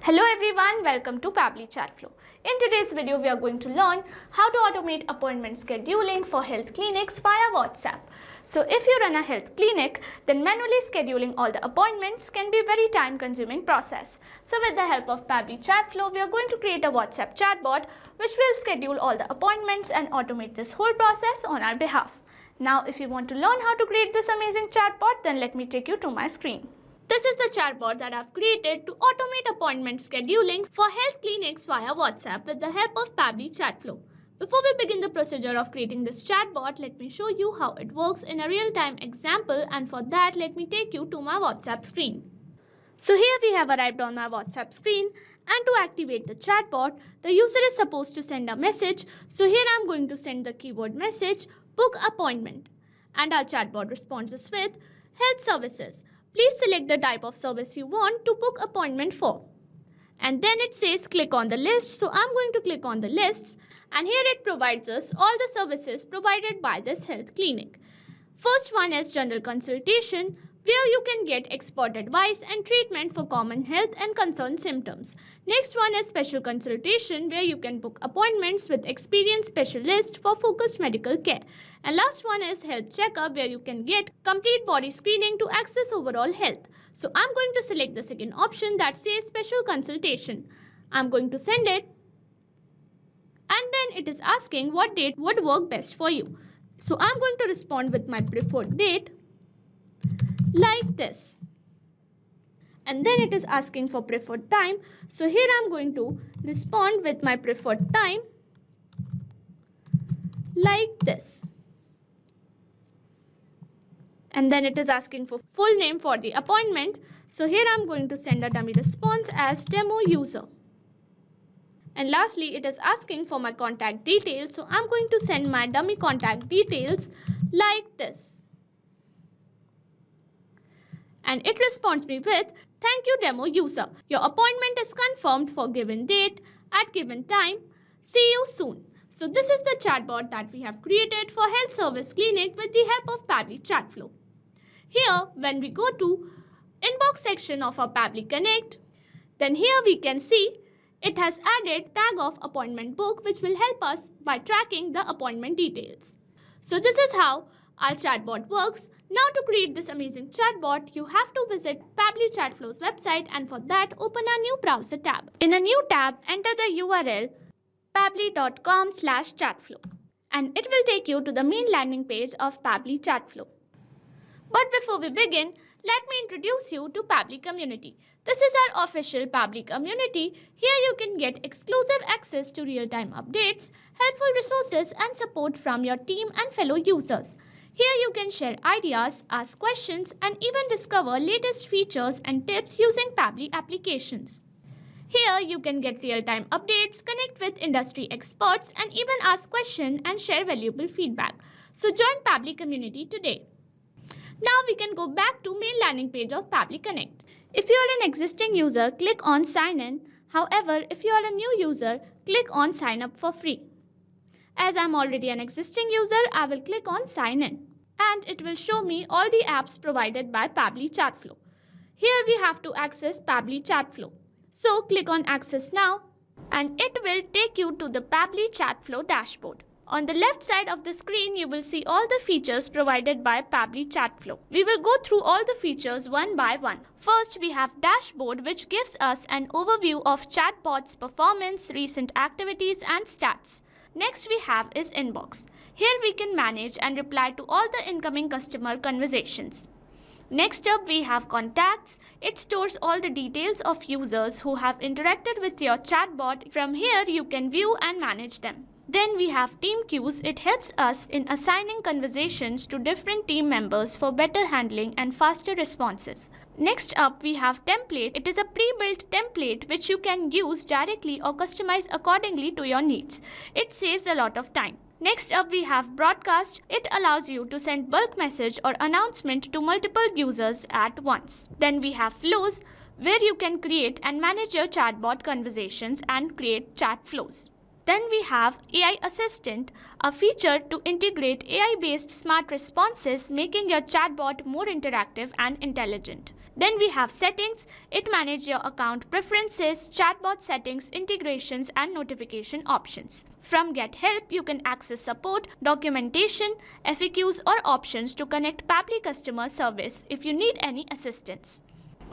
Hello everyone, welcome to Pabbly Chatflow. In today's video, we are going to learn how to automate appointment scheduling for health clinics via WhatsApp. So if you run a health clinic, then manually scheduling all the appointments can be a very time-consuming process. So with the help of Pabbly Chatflow, we are going to create a WhatsApp chatbot which will schedule all the appointments and automate this whole process on our behalf. Now if you want to learn how to create this amazing chatbot, then let me take you to my screen. This is the chatbot that I've created to automate appointment scheduling for health clinics via WhatsApp with the help of Pabbly Chatflow. Before we begin the procedure of creating this chatbot, let me show you how it works in a real-time example, and for that let me take you to my WhatsApp screen. So here we have arrived on my WhatsApp screen, and to activate the chatbot, the user is supposed to send a message. So here I'm going to send the keyword message, book appointment, and our chatbot responds us with health services. Please select the type of service you want to book appointment for. And then it says click on the list. So I'm going to click on the lists, and here it provides us all the services provided by this health clinic. First one is general consultation, where you can get expert advice and treatment for common health and concern symptoms. Next one is special consultation, where you can book appointments with experienced specialists for focused medical care. And last one is health checkup, where you can get complete body screening to access overall health. So I'm going to select the second option that says special consultation. I'm going to send it, and then it is asking what date would work best for you. So I'm going to respond with my preferred date, like this. And then it is asking for preferred time. So here I'm going to respond with my preferred time, like this. And then it is asking for full name for the appointment. So here I'm going to send a dummy response as demo user. And lastly, it is asking for my contact details. So I'm going to send my dummy contact details like this. And it responds me with, thank you demo user. Your appointment is confirmed for given date at given time. See you soon. So this is the chatbot that we have created for health service clinic with the help of Pabbly Chatflow. Here, when we go to inbox section of our Pabbly Connect, then here we can see it has added tag of appointment book, which will help us by tracking the appointment details. So this is how our chatbot works. Now to create this amazing chatbot, you have to visit Pabbly Chatflow's website, and for that open a new browser tab. In a new tab, enter the URL pabbly.com/chatflow, and it will take you to the main landing page of Pabbly Chatflow. But before we begin, let me introduce you to Pabbly Community. This is our official Pabbly community. Here you can get exclusive access to real-time updates, helpful resources, and support from your team and fellow users. Here you can share ideas, ask questions, and even discover latest features and tips using Pabbly applications. Here you can get real-time updates, connect with industry experts, and even ask questions and share valuable feedback. So join Pabbly community today. Now we can go back to main landing page of Pabbly Connect. If you are an existing user, click on sign in. However, if you are a new user, click on sign up for free. As I am already an existing user, I will click on sign in, and it will show me all the apps provided by Pabbly Chatflow. Here we have to access Pabbly Chatflow. So click on access now, and it will take you to the Pabbly Chatflow dashboard. On the left side of the screen, you will see all the features provided by Pabbly Chatflow. We will go through all the features one by one. First, we have dashboard, which gives us an overview of chatbot's performance, recent activities, and stats. Next we have is inbox. Here we can manage and reply to all the incoming customer conversations. Next up we have contacts. It stores all the details of users who have interacted with your chatbot. From here you can view and manage them. Then we have team queues. It helps us in assigning conversations to different team members for better handling and faster responses. Next up we have template. It is a pre-built template which you can use directly or customize accordingly to your needs. It saves a lot of time. Next up we have broadcast. It allows you to send bulk message or announcement to multiple users at once. Then we have flows, where you can create and manage your chatbot conversations and create chat flows. Then we have AI Assistant, a feature to integrate AI-based smart responses, making your chatbot more interactive and intelligent. Then we have settings. It manages your account preferences, chatbot settings, integrations and notification options. From Get Help, you can access support, documentation, FAQs or options to connect Pabbly customer service if you need any assistance.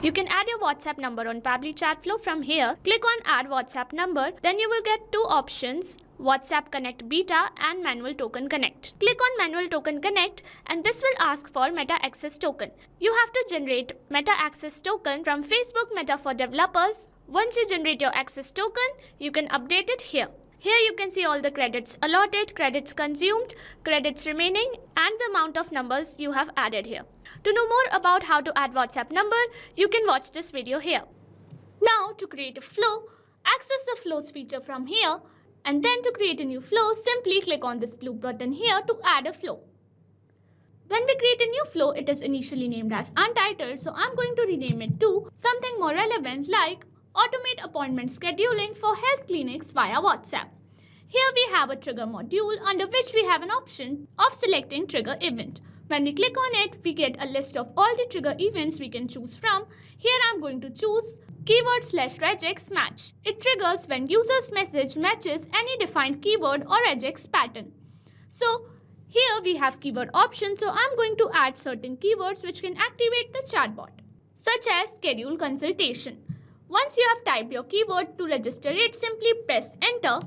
You can add your WhatsApp number on Pabbly Chatflow from here. Click on Add WhatsApp Number. Then you will get two options, WhatsApp Connect Beta and Manual Token Connect. Click on Manual Token Connect and this will ask for Meta Access Token. You have to generate Meta Access Token from Facebook Meta for Developers. Once you generate your access token, you can update it here. Here you can see all the credits allotted, credits consumed, credits remaining and the amount of numbers you have added here. To know more about how to add WhatsApp number, you can watch this video here. Now to create a flow, access the flows feature from here and then to create a new flow, simply click on this blue button here to add a flow. When we create a new flow, it is initially named as untitled, so I'm going to rename it to something more relevant like Automate Appointment Scheduling for Health Clinics via WhatsApp. Here we have a trigger module under which we have an option of selecting trigger event. When we click on it, we get a list of all the trigger events we can choose from. Here I'm going to choose keyword/regex match. It triggers when user's message matches any defined keyword or regex pattern. So here we have keyword options, so I'm going to add certain keywords which can activate the chatbot, such as schedule consultation. Once you have typed your keyword, to register it, simply press enter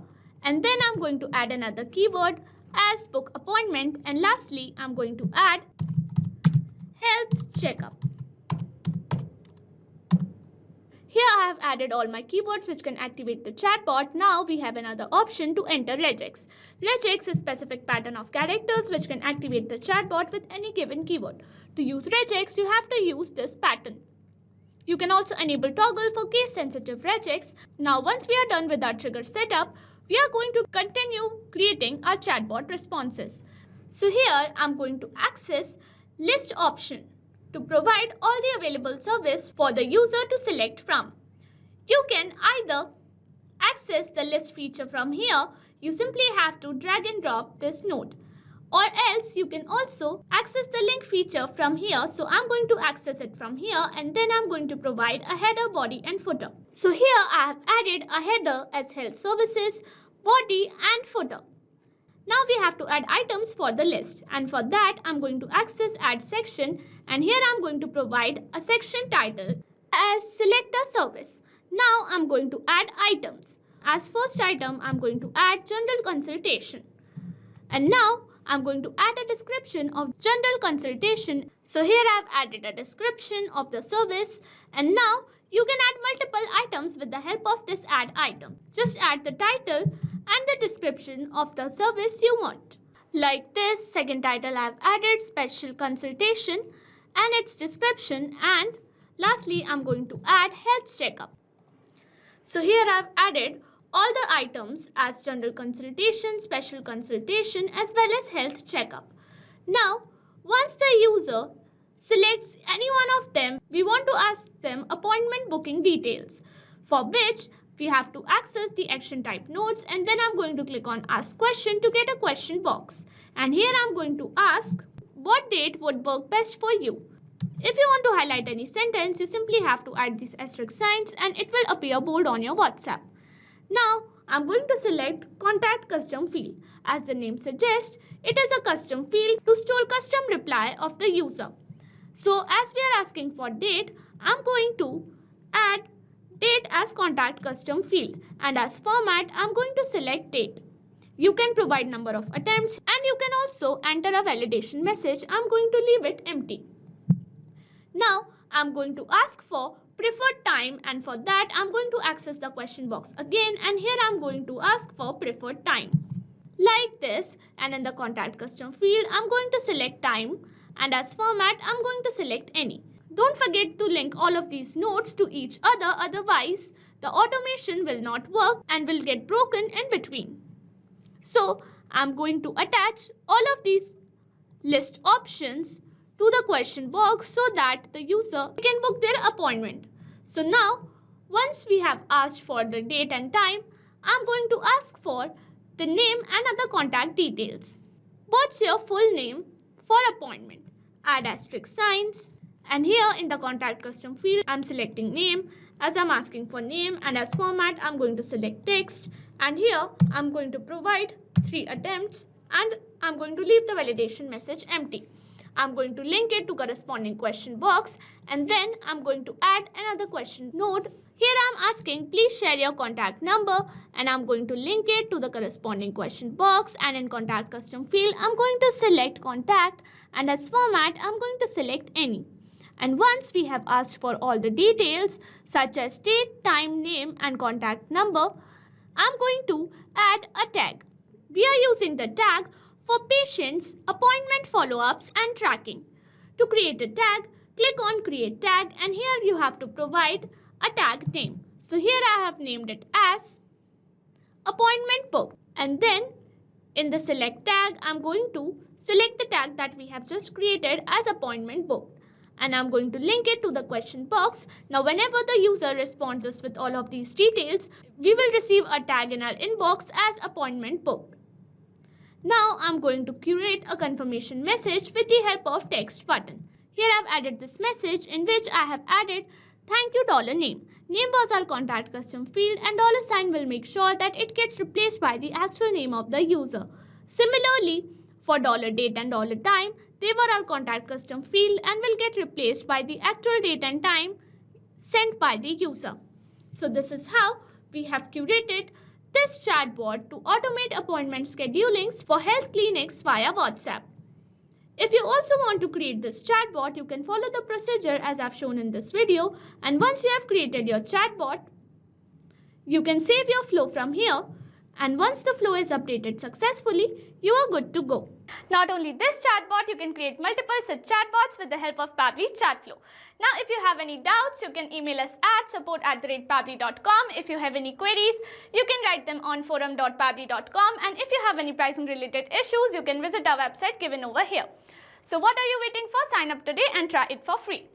and then I'm going to add another keyword as book appointment and lastly I'm going to add health checkup. Here I have added all my keywords which can activate the chatbot. Now we have another option to enter regex. Regex is a specific pattern of characters which can activate the chatbot with any given keyword. To use regex, you have to use this pattern. You can also enable toggle for case-sensitive regex. Now once we are done with our trigger setup, we are going to continue creating our chatbot responses. So here I'm going to access list option to provide all the available service for the user to select from. You can either access the list feature from here. You simply have to drag and drop this node. Or else you can also access the link feature from here. So I'm going to access it from here and then I'm going to provide a header, body and footer. So here I have added a header as health services, body and footer. Now we have to add items for the list and for that I'm going to access add section and here I'm going to provide a section title as select a service. Now I'm going to add items. As first item I'm going to add general consultation and now I'm going to add a description of general consultation. So here I've added a description of the service and now you can add multiple items with the help of this add item. Just add the title and the description of the service you want. Like this, second title I've added special consultation and its description and lastly I'm going to add health checkup. So here I've added all the items as general consultation, special consultation as well as health checkup. Now, once the user selects any one of them, we want to ask them appointment booking details, for which we have to access the action type nodes and then I'm going to click on ask question to get a question box. And here I'm going to ask what date would work best for you. If you want to highlight any sentence, you simply have to add these asterisk signs and it will appear bold on your WhatsApp. Now, I'm going to select Contact Custom Field. As the name suggests, it is a custom field to store custom reply of the user. So, as we are asking for date, I'm going to add date as Contact Custom Field. And as format, I'm going to select date. You can provide number of attempts and you can also enter a validation message. I'm going to leave it empty. Now, I'm going to ask for preferred time and for that I'm going to access the question box again and here I'm going to ask for preferred time. Like this, and in the contact custom field I'm going to select time and as format I'm going to select any. Don't forget to link all of these nodes to each other, otherwise the automation will not work and will get broken in between. So I'm going to attach all of these list options to the question box so that the user can book their appointment. So now, once we have asked for the date and time, I'm going to ask for the name and other contact details. What's your full name for appointment? Add asterisk signs And here in the contact custom field, I'm selecting name as I'm asking for name, and as format, I'm going to select text. And here, I'm going to provide 3 attempts, and I'm going to leave the validation message empty. I'm going to link it to corresponding question box, and then I'm going to add another question node. Here I'm asking please share your contact number, and I'm going to link it to the corresponding question box, and in contact custom field I'm going to select contact, and as format I'm going to select any. And once we have asked for all the details such as state, time, name and contact number, I'm going to add a tag. We are using the tag for patients, appointment follow-ups and tracking. To create a tag, click on create tag, and here you have to provide a tag name. So here I have named it as appointment book, and then in the select tag I'm going to select the tag that we have just created as appointment book, and I'm going to link it to the question box. Now whenever the user responds us with all of these details, we will receive a tag in our inbox as appointment book. Now I'm going to create a confirmation message with the help of text button. Here I've added this message in which I have added thank you $name. Name was our contact custom field, and $sign will make sure that it gets replaced by the actual name of the user. Similarly, for $date and $time, they were our contact custom field and will get replaced by the actual date and time sent by the user. So this is how we have curated this chatbot to automate appointment schedulings for health clinics via WhatsApp. If you also want to create this chatbot, you can follow the procedure as I've shown in this video, and once you have created your chatbot, you can save your flow from here, and once the flow is updated successfully, you are good to go. Not only this chatbot, you can create multiple such chatbots with the help of Pabbly Chatflow. Now if you have any doubts, you can email us at support@pabbly.com. If you have any queries, you can write them on forum.pabbly.com, and if you have any pricing related issues, you can visit our website given over here. So what are you waiting for? Sign up today and try it for free.